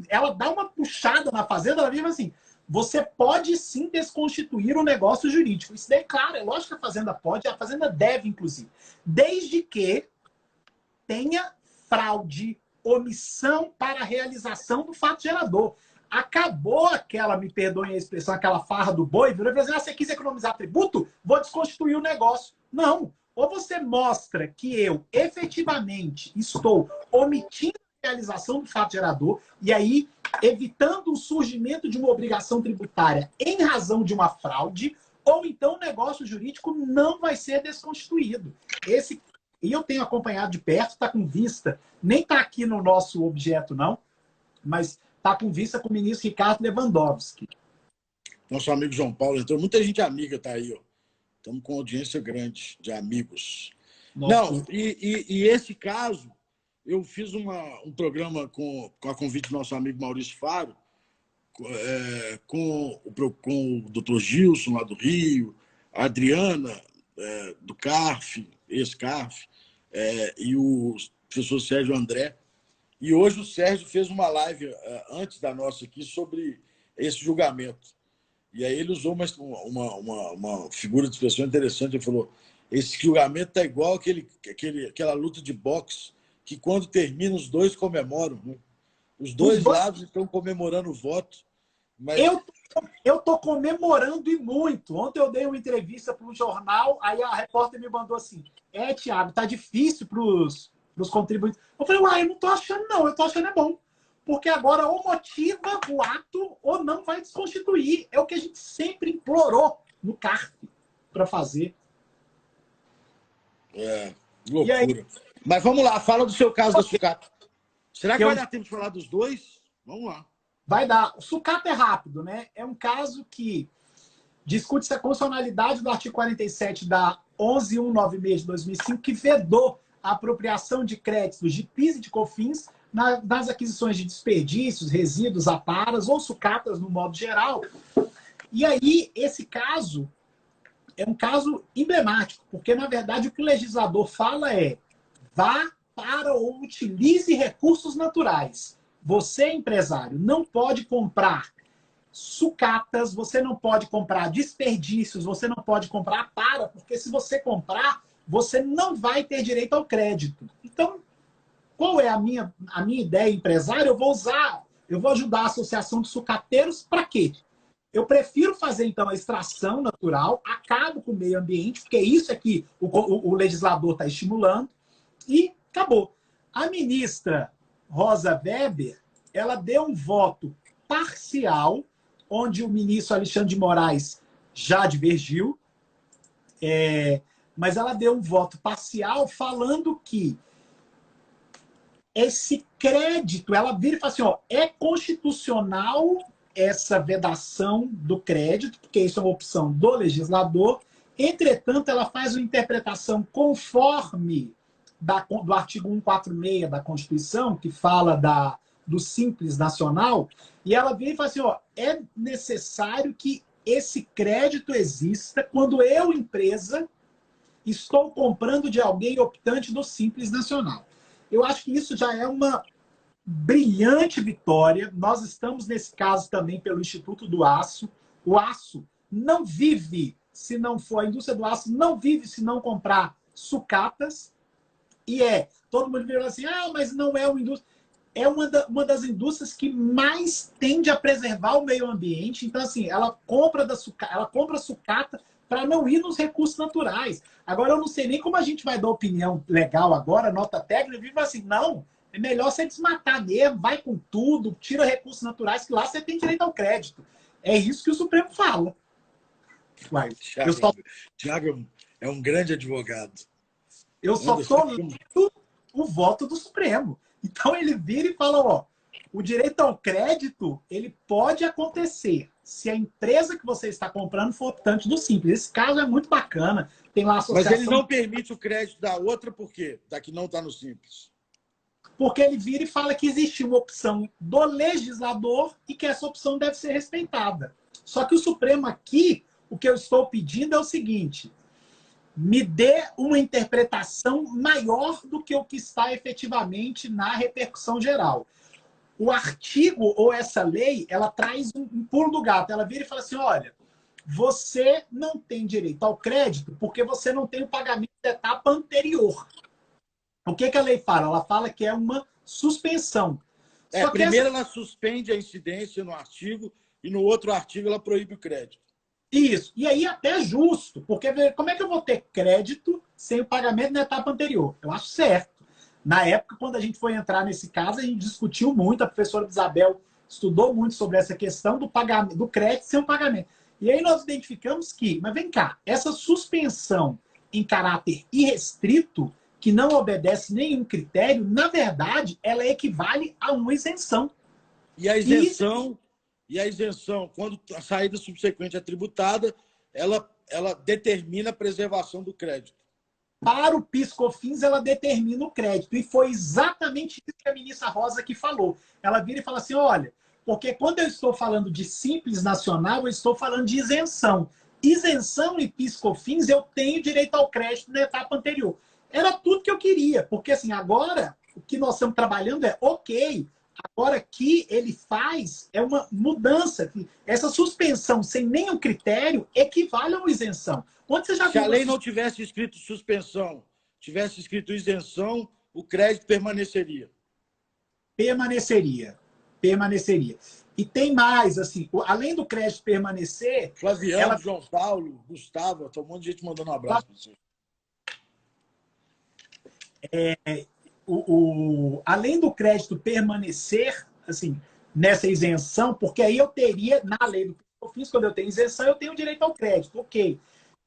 Ela dá uma puxada na Fazenda, ela vira assim, você pode sim desconstituir o negócio jurídico. Isso daí, claro, é lógico que a Fazenda pode, a Fazenda deve, inclusive. Desde que tenha fraude, omissão para a realização do fato gerador. Acabou aquela, me perdoem a expressão, aquela farra do boi, virou e falou assim, você quis economizar tributo? Vou desconstituir o negócio. Não. Ou você mostra que eu efetivamente estou omitindo a realização do fato gerador, e aí evitando o surgimento de uma obrigação tributária em razão de uma fraude, ou então o negócio jurídico não vai ser desconstituído. E eu tenho acompanhado de perto, está com vista, nem está aqui no nosso objeto não, mas está com vista com o ministro Ricardo Lewandowski. Nosso amigo João Paulo entrou, muita gente amiga está aí, ó. Estamos com audiência grande de amigos. Nossa. Não, e esse caso, eu fiz um programa com a convite do nosso amigo Maurício Faro, com o Dr. Gilson, lá do Rio, a Adriana, do CARF, ex-CARF, e o professor Sérgio André. E hoje o Sérgio fez uma live antes da nossa aqui sobre esse julgamento. E aí ele usou uma figura de expressão interessante. Ele falou, esse julgamento está igual aquela luta de boxe que quando termina os dois comemoram. Né? Os dois lados estão comemorando o voto. Mas... Eu estou comemorando e muito. Ontem eu dei uma entrevista para um jornal, aí a repórter me mandou assim, Thiago, tá difícil para os contribuintes. Eu falei, eu não estou achando não, eu estou achando é bom. Porque agora ou motiva o ato ou não vai desconstituir. É o que a gente sempre implorou no CARF para fazer. Loucura. Aí... Mas vamos lá, fala do seu caso da sucata. Será que vai dar tempo de falar dos dois? Vamos lá. Vai dar. O sucata é rápido, né? É um caso que discute-se a constitucionalidade do artigo 47 da 11196 de 2005, que vedou a apropriação de créditos de PIS e de COFINS nas aquisições de desperdícios, resíduos, aparas ou sucatas no modo geral. E aí, esse caso é um caso emblemático, porque, na verdade, o que o legislador fala é vá para ou utilize recursos naturais. Você, empresário, não pode comprar sucatas, você não pode comprar desperdícios, você não pode comprar apara, porque se você comprar, você não vai ter direito ao crédito. Então, qual é a minha ideia empresária? Eu vou ajudar a Associação de Sucateiros para quê? Eu prefiro fazer, então, a extração natural, acabo com o meio ambiente, porque isso é que o legislador está estimulando, e acabou. A ministra Rosa Weber, ela deu um voto parcial, onde o ministro Alexandre de Moraes já divergiu, mas ela deu um voto parcial falando que esse crédito, ela vira e fala assim, é constitucional essa vedação do crédito, porque isso é uma opção do legislador, entretanto, ela faz uma interpretação conforme do artigo 146 da Constituição, que fala do Simples Nacional, e ela vem e fala assim, é necessário que esse crédito exista quando eu, empresa, estou comprando de alguém optante do Simples Nacional. Eu acho que isso já é uma brilhante vitória. Nós estamos, nesse caso, também pelo Instituto do Aço. O aço não vive se não for, a indústria do aço não vive se não comprar sucatas. E todo mundo vira assim, mas não é uma indústria. É uma das indústrias que mais tende a preservar o meio ambiente. Então, assim, ela compra sucata para não ir nos recursos naturais. Agora, eu não sei nem como a gente vai dar opinião legal agora, nota técnica, e fala assim, não, é melhor você desmatar mesmo, vai com tudo, tira recursos naturais, que lá você tem direito ao crédito. É isso que o Supremo fala. Tiago, É um grande advogado. Eu só estou lendo o voto do Supremo. Então ele vira e fala, ó, o direito ao crédito, ele pode acontecer se a empresa que você está comprando for optante do Simples. Esse caso é muito bacana. Tem lá a associação... Mas ele não permite o crédito da outra por quê? Da que não está no Simples. Porque ele vira e fala que existe uma opção do legislador e que essa opção deve ser respeitada. Só que o Supremo aqui, o que eu estou pedindo é o seguinte: me dê uma interpretação maior do que o que está efetivamente na repercussão geral. O artigo ou essa lei, ela traz um pulo do gato. Ela vira e fala assim, olha, você não tem direito ao crédito porque você não tem o pagamento da etapa anterior. O que a lei fala? Ela fala que é uma suspensão. Primeiro ela suspende a incidência no artigo e no outro artigo ela proíbe o crédito. Isso. E aí até é justo, porque como é que eu vou ter crédito sem o pagamento na etapa anterior? Eu acho certo. Na época, quando a gente foi entrar nesse caso, a gente discutiu muito, a professora Isabel estudou muito sobre essa questão do pagamento, do crédito sem o pagamento. E aí nós identificamos que, mas vem cá, essa suspensão em caráter irrestrito, que não obedece nenhum critério, na verdade, ela equivale a uma isenção. E a isenção, quando a saída subsequente é tributada, ela determina a preservação do crédito. Para o PIS/COFINS, ela determina o crédito. E foi exatamente isso que a ministra Rosa aqui falou. Ela vira e fala assim, olha, porque quando eu estou falando de Simples Nacional, eu estou falando de isenção. Isenção e PIS/COFINS, eu tenho direito ao crédito na etapa anterior. Era tudo que eu queria, porque assim, agora o que nós estamos trabalhando é, ok, agora que ele faz é uma mudança. Essa suspensão sem nenhum critério equivale a uma isenção. Onde você já Se a lei não tivesse escrito suspensão, tivesse escrito isenção, o crédito permaneceria. Permaneceria. E tem mais, assim, além do crédito permanecer... Flaviano, João Paulo, Gustavo, tem um monte de gente mandando um abraço para você. Além do crédito permanecer, assim, nessa isenção, porque aí eu teria, na lei do PIS/COFINS, quando eu tenho isenção, eu tenho direito ao crédito, ok.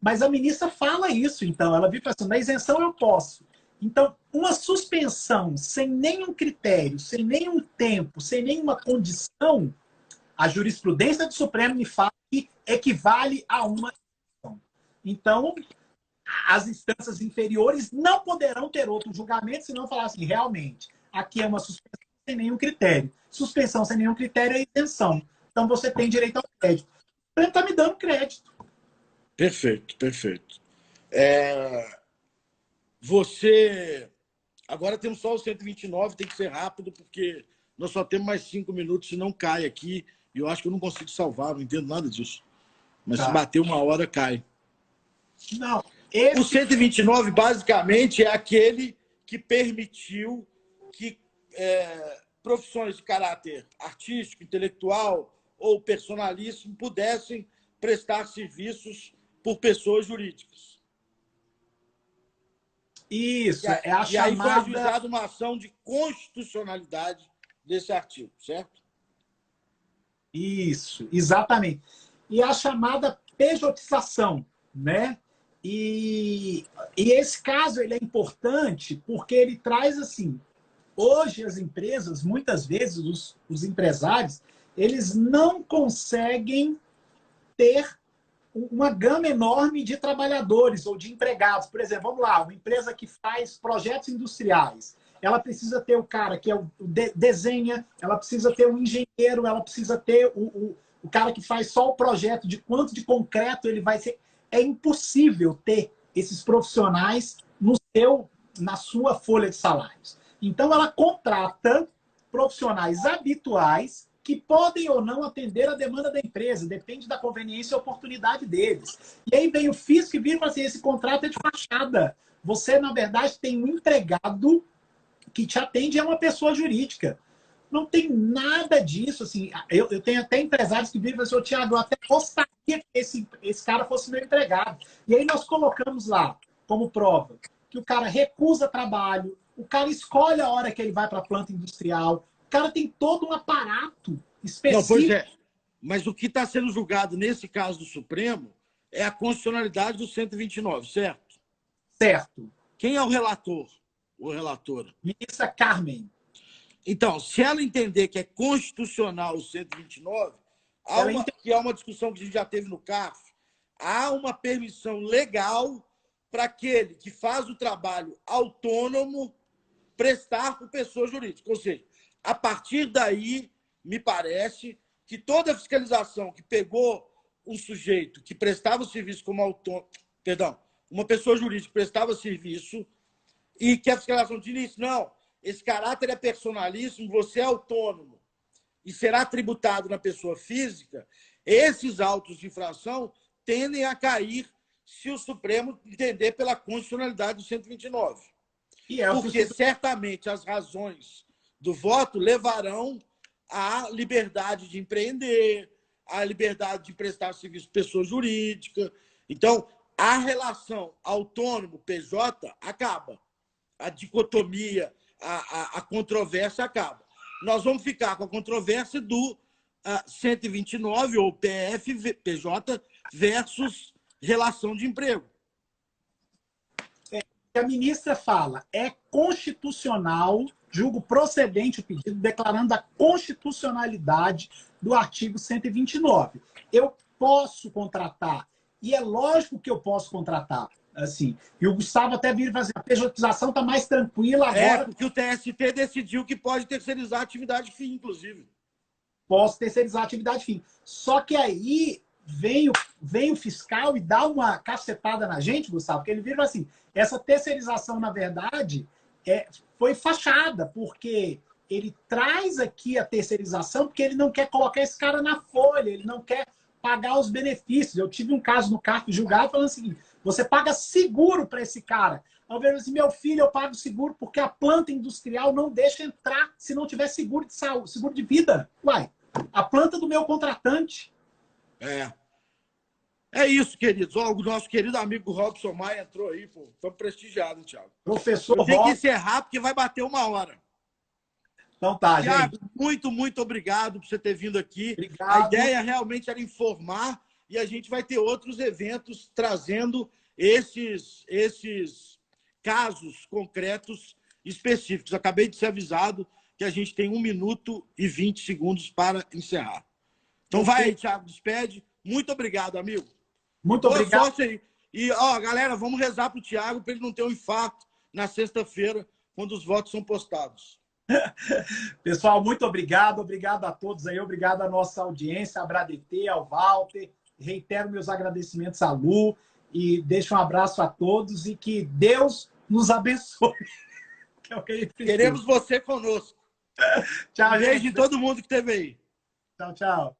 Mas a ministra fala isso, então, ela viu assim, na isenção eu posso. Então, uma suspensão sem nenhum critério, sem nenhum tempo, sem nenhuma condição, a jurisprudência do Supremo me fala que equivale a uma isenção. Então, as instâncias inferiores não poderão ter outro julgamento se não falar assim, realmente, aqui é uma suspensão sem nenhum critério. Suspensão sem nenhum critério é isenção. Então, você tem direito ao crédito. O Supremo está me dando crédito. Perfeito, perfeito. Você... Agora temos só o 129, tem que ser rápido, porque nós só temos mais 5 minutos, senão cai aqui. E eu acho que eu não consigo salvar, não entendo nada disso. Mas se bater 1 hora, cai. Não. O 129, basicamente, é aquele que permitiu que profissões de caráter artístico, intelectual ou personalíssimo pudessem prestar serviços por pessoas jurídicas. Isso, é a chamada... E aí foi ajuizada uma ação de constitucionalidade desse artigo, certo? Isso, exatamente. E a chamada pejotização, né? E esse caso ele é importante porque ele traz assim, hoje as empresas, muitas vezes os empresários, eles não conseguem ter uma gama enorme de trabalhadores ou de empregados. Por exemplo, vamos lá, uma empresa que faz projetos industriais, ela precisa ter o cara que desenha, ela precisa ter um engenheiro, ela precisa ter o cara que faz só o projeto de quanto de concreto ele vai ser. É impossível ter esses profissionais na sua folha de salários. Então, ela contrata profissionais habituais que podem ou não atender a demanda da empresa, depende da conveniência e oportunidade deles. E aí vem o fisco e vira e fala assim, esse contrato é de fachada. Você, na verdade, tem um empregado que te atende, é uma pessoa jurídica. Não tem nada disso. Assim, eu tenho até empresários que viram e falam assim, Tiago, eu até gostaria que esse cara fosse meu empregado. E aí nós colocamos lá, como prova, que o cara recusa trabalho, o cara escolhe a hora que ele vai para a planta industrial, o cara tem todo um aparato específico. Não, pois é. Mas o que está sendo julgado nesse caso do Supremo é a constitucionalidade do 129, certo? Certo. Quem é o relator? Ou relatora? Ministra Carmen. Então, se ela entender que é constitucional o 129, que é uma discussão que a gente já teve no CAF, há uma permissão legal para aquele que faz o trabalho autônomo prestar por pessoa jurídica. Ou seja, a partir daí, me parece que toda fiscalização que pegou um sujeito que prestava serviço como autônomo, perdão, uma pessoa jurídica que prestava serviço e que a fiscalização disse, não, esse caráter é personalíssimo, você é autônomo e será tributado na pessoa física, esses autos de infração tendem a cair se o Supremo entender pela constitucionalidade do 129. Porque certamente as razões do voto levarão à liberdade de empreender, à liberdade de prestar serviço de pessoa jurídica. Então, a relação autônomo-PJ acaba. A dicotomia, a controvérsia acaba. Nós vamos ficar com a controvérsia do 129, ou PF-PJ, versus relação de emprego. A ministra fala, é constitucional, julgo procedente o pedido, declarando a constitucionalidade do artigo 129. Eu posso contratar, e é lógico que eu posso contratar, assim. E o Gustavo até vira e fala assim, a pejotização está mais tranquila agora. Porque o TST decidiu que pode terceirizar a atividade fim, inclusive. Posso terceirizar a atividade fim. Só que aí vem o fiscal e dá uma cacetada na gente, Gustavo, porque ele vira e fala assim, essa terceirização, na verdade, foi fachada, porque ele traz aqui a terceirização porque ele não quer colocar esse cara na folha, ele não quer pagar os benefícios. Eu tive um caso no CARF julgado falando o seguinte, você paga seguro para esse cara. Ao ver assim, meu filho, eu pago seguro porque a planta industrial não deixa entrar se não tiver seguro de saúde, seguro de vida. Uai, a planta do meu contratante. É isso, queridos. O nosso querido amigo Robson Maia entrou aí, pô. Estamos prestigiados, Thiago. Professor Eu tenho que encerrar porque vai bater 1 hora. Então tá, Thiago, gente. muito, muito obrigado por você ter vindo aqui. Obrigado. A ideia realmente era informar e a gente vai ter outros eventos trazendo esses casos concretos específicos. Acabei de ser avisado que a gente tem 1 minuto e 20 segundos para encerrar. Então vai aí, Thiago, despede. Muito obrigado, amigo. Muito Boa obrigado. sorte aí. E, ó, galera, vamos rezar pro Thiago para ele não ter um infarto na sexta-feira, quando os votos são postados. Pessoal, muito obrigado. Obrigado a todos aí. Obrigado à nossa audiência, a Bradetê, ao Walter. Reitero meus agradecimentos à Lu e deixo um abraço a todos e que Deus nos abençoe. Que é o que a gente precisa. Queremos você conosco. Tchau, Beijo gente. em todo mundo que esteve aí. Tchau, tchau.